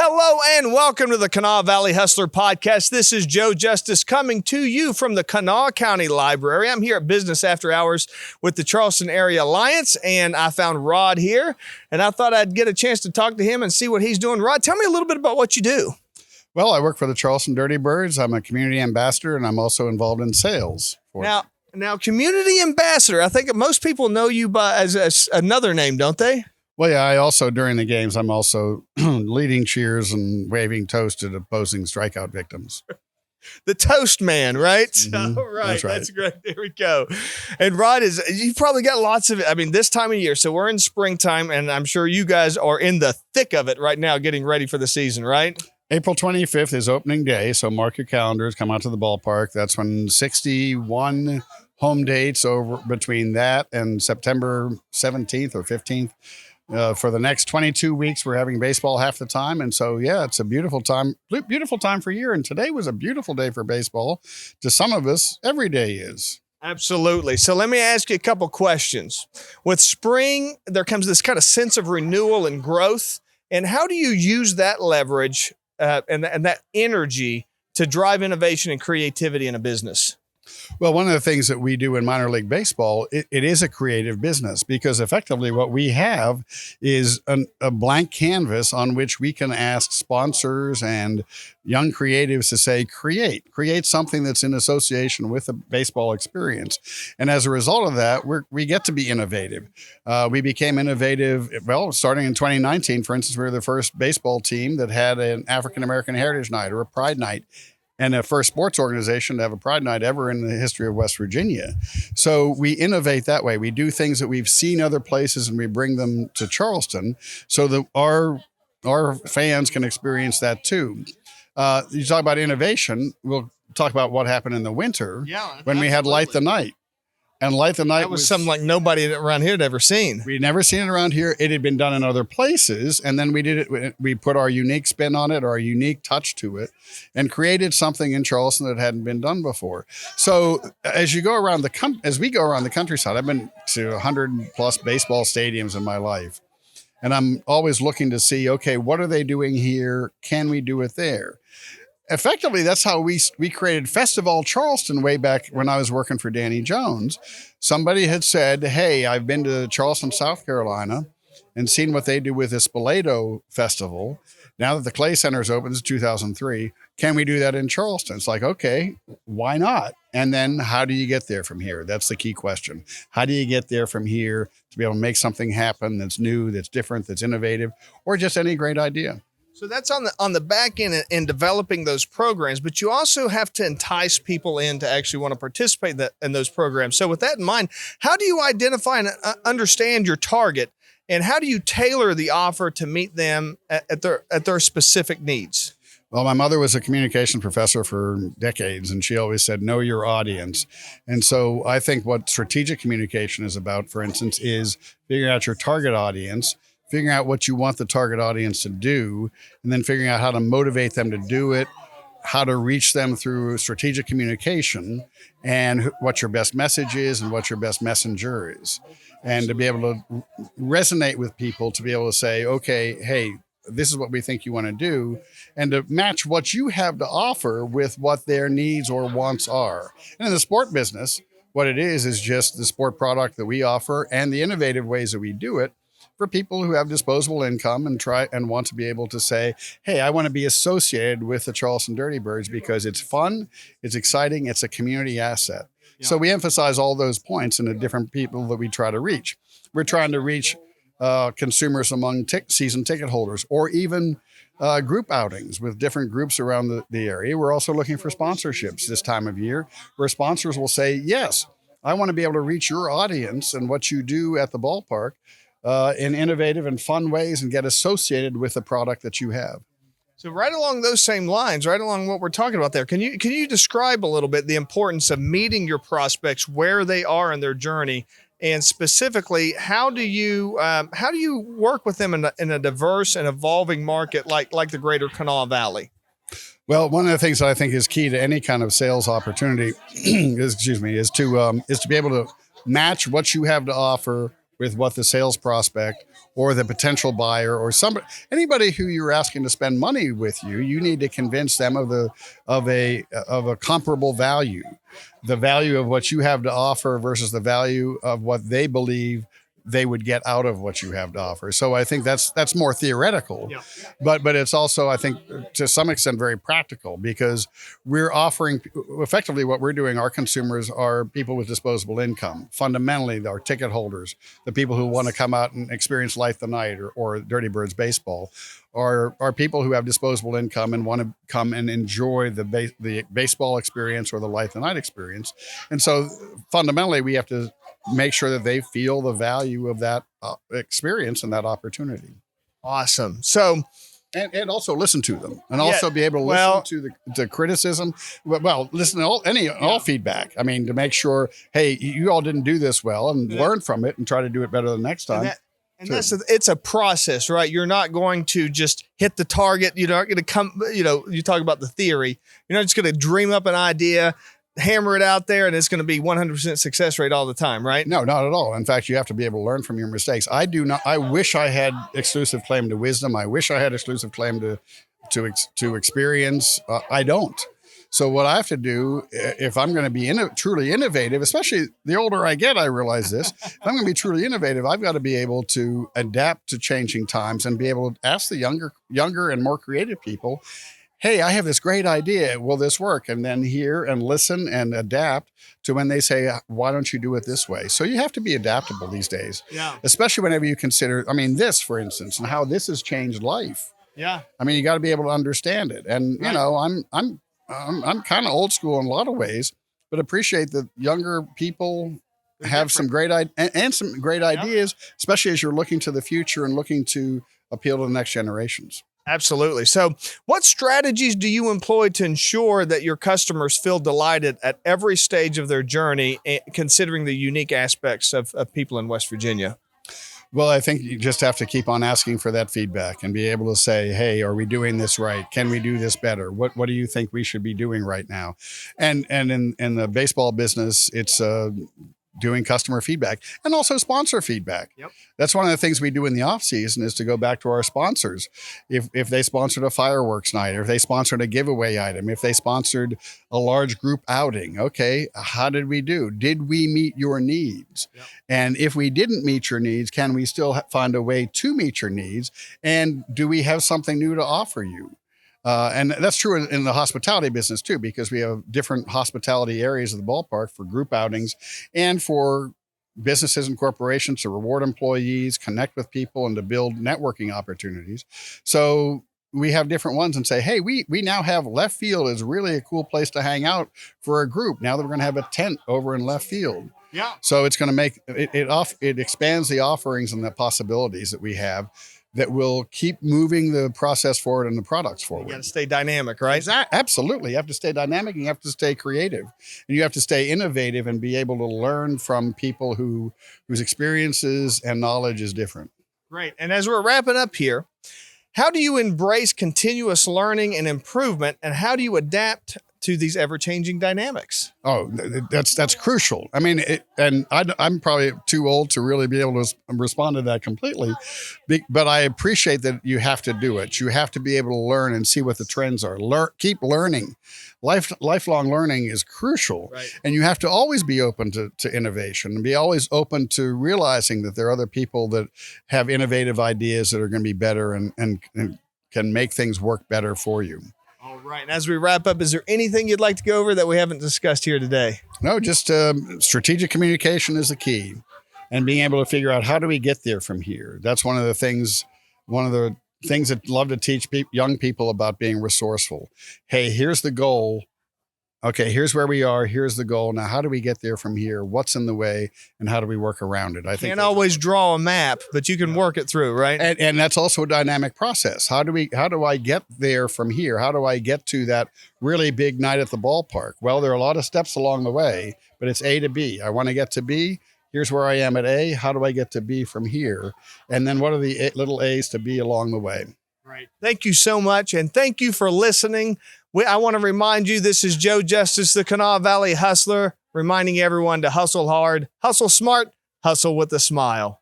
Hello and welcome to the Kanawha Valley Hustler Podcast. This is Joe Justice coming to you from the Kanawha County Library. I'm here at Business After Hours with the Charleston Area Alliance, and I found Rod here, and I thought I'd get a chance to talk to him and see what he's doing. Rod, tell me a little bit about what you do. Well, I work for the Charleston Dirty Birds. I'm a community ambassador, and I'm also involved in sales. Now, community ambassador, I think most people know you by as another name, don't they? Well, yeah, I also, during the games, I'm also leading cheers and waving toast at opposing strikeout victims. The toast man, right? Mm-hmm. All right. That's right. That's great. There we go. And Rod, you've probably got lots of, this time of year. So we're in springtime, and I'm sure you guys are in the thick of it right now, getting ready for the season, right? April 25th is opening day, so mark your calendars, come out to the ballpark. That's when 61 home dates over between that and September 17th or 15th. For the next 22 weeks, we're having baseball half the time. And so, yeah, it's a beautiful time for year. And today was a beautiful day for baseball. To some of us, every day is. Absolutely. So let me ask you a couple questions. With spring, there comes this kind of sense of renewal and growth. And how do you use that leverage and that energy to drive innovation and creativity in a business? Well, one of the things that we do in minor league baseball, it is a creative business, because effectively what we have is a blank canvas on which we can ask sponsors and young creatives to say, create something that's in association with a baseball experience. And as a result of that, we get to be innovative. We became innovative, well, starting in 2019, for instance, we were the first baseball team that had an African-American Heritage Night or a Pride Night, and the first sports organization to have a Pride Night ever in the history of West Virginia. So we innovate that way. We do things that we've seen other places and we bring them to Charleston so that our fans can experience that too. You talk about innovation. We'll talk about what happened in the winter when we had Light the Night. And Light the Night that was something like nobody around here had ever seen. We'd never seen it around here. It had been done in other places. And then we did it. We put our unique spin on it, our unique touch to it, and created something in Charleston that hadn't been done before. So as we go around the countryside, I've been to 100 plus baseball stadiums in my life. And I'm always looking to see, okay, what are they doing here? Can we do it there? Effectively, that's how we created Festival Charleston way back when I was working for Danny Jones. Somebody had said, hey, I've been to Charleston, South Carolina, and seen what they do with the Spoleto Festival. Now that the Clay Center is open, this is 2003, can we do that in Charleston? It's like, okay, why not? And then how do you get there from here? That's the key question. How do you get there from here to be able to make something happen that's new, that's different, that's innovative, or just any great idea? So that's on the back end in developing those programs, but you also have to entice people in to actually want to participate in those programs. So with that in mind, how do you identify and understand your target, and how do you tailor the offer to meet them at their specific needs? Well, my mother was a communication professor for decades, and she always said, know your audience. And so I think what strategic communication is about, for instance, is figuring out your target audience, figuring out what you want the target audience to do, and then figuring out how to motivate them to do it, how to reach them through strategic communication, and what your best message is and what your best messenger is. And to be able to resonate with people, to be able to say, okay, hey, this is what we think you want to do, and to match what you have to offer with what their needs or wants are. And in the sport business, what it is just the sport product that we offer and the innovative ways that we do it for people who have disposable income and want to be able to say, hey, I want to be associated with the Charleston Dirty Birds because it's fun, it's exciting, it's a community asset. Yeah. So we emphasize all those points in the different people that we try to reach. We're trying to reach consumers among season ticket holders, or even group outings with different groups around the area. We're also looking for sponsorships this time of year, where sponsors will say, yes, I want to be able to reach your audience and what you do at the ballpark in innovative and fun ways, and get associated with the product that you have. So right along those same lines, right along what we're talking about there, can you describe a little bit the importance of meeting your prospects where they are in their journey, and specifically how do you work with them in a diverse and evolving market like the greater Kanawha Valley? Well, one of the things that I think is key to any kind of sales opportunity is to be able to match what you have to offer with what the sales prospect or the potential buyer or anybody who you're asking to spend money with you, you need to convince them of a comparable value, the value of what you have to offer versus the value of what they believe they would get out of what you have to offer. So I think that's more theoretical, Yeah. but it's also, I think, to some extent very practical, because we're offering effectively what we're doing. Our consumers are people with disposable income, fundamentally our ticket holders, the people who want to come out and experience Light the Night or Dirty Birds baseball, are people who have disposable income and want to come and enjoy the baseball experience or the Light the Night experience. And so fundamentally we have to make sure that they feel the value of that experience and that opportunity. Awesome. So, and also listen to them, and also be able to listen to the criticism. Well, listen to all feedback. I mean, to make sure, hey, you all didn't do this well, and learn from it and try to do it better the next time. It's a process, right? You're not going to just hit the target. You're not going to come, you talk about the theory. You're not just going to dream up an idea, hammer it out there, and it's going to be 100% success rate all the time, right? No, not at all. In fact, you have to be able to learn from your mistakes. I wish I had exclusive claim to wisdom. I wish I had exclusive claim to experience. I don't. So what I have to do, if I'm going to be truly innovative, especially the older I get, I realize this, if I'm going to be truly innovative, I've got to be able to adapt to changing times and be able to ask the younger and more creative people, hey, I have this great idea. Will this work? And then hear and listen and adapt to when they say, why don't you do it this way? So you have to be adaptable these days, especially whenever you consider, this, for instance, and how this has changed life. Yeah. You got to be able to understand it. And, I'm kind of old school in a lot of ways, but appreciate that younger people have some great ideas, especially as you're looking to the future and looking to appeal to the next generations. Absolutely. So what strategies do you employ to ensure that your customers feel delighted at every stage of their journey, considering the unique aspects of people in West Virginia? Well, I think you just have to keep on asking for that feedback and be able to say, hey, are we doing this right? Can we do this better? What do you think we should be doing right now? And in the baseball business, it's doing customer feedback and also sponsor feedback. Yep. That's one of the things we do in the off season, is to go back to our sponsors. If they sponsored a fireworks night, or if they sponsored a giveaway item, if they sponsored a large group outing, okay, how did we do? Did we meet your needs? Yep. And if we didn't meet your needs, can we still find a way to meet your needs? And do we have something new to offer you? And that's true in the hospitality business too, because we have different hospitality areas of the ballpark for group outings and for businesses and corporations to reward employees, connect with people, and to build networking opportunities. So we have different ones and say, hey, we now have left field is really a cool place to hang out for a group. Now that we're going to have a tent over in left field. Yeah. So it's going to make it expands the offerings and the possibilities that we have, that will keep moving the process forward and the products forward. You got to stay dynamic, right? Absolutely. You have to stay dynamic, and you have to stay creative, and you have to stay innovative and be able to learn from people whose experiences and knowledge is different. Great. And as we're wrapping up here, how do you embrace continuous learning and improvement, and how do you adapt to these ever-changing dynamics? Oh, that's crucial. I'm probably too old to really be able to respond to that completely, but I appreciate that you have to do it. You have to be able to learn and see what the trends are. Keep learning. Lifelong learning is crucial, right. And you have to always be open to innovation, and be always open to realizing that there are other people that have innovative ideas that are going to be better and can make things work better for you. All right. And as we wrap up, is there anything you'd like to go over that we haven't discussed here today? No, just strategic communication is the key, and being able to figure out, how do we get there from here? That's one of the things that I love to teach young people about being resourceful. Hey, here's the goal. Okay, here's where we are. Here's the goal. Now, how do we get there from here? What's in the way, and how do we work around it? I think can't always draw a map, but you can work it through, right? And that's also a dynamic process. How do I get there from here? How do I get to that really big night at the ballpark? Well, there are a lot of steps along the way, but it's A to B. I want to get to B. Here's where I am at A. How do I get to B from here? And then what are the little A's to B along the way? Right. Thank you so much. And thank you for listening. I want to remind you, this is Joe Justice, the Kanawha Valley Hustler, reminding everyone to hustle hard, hustle smart, hustle with a smile.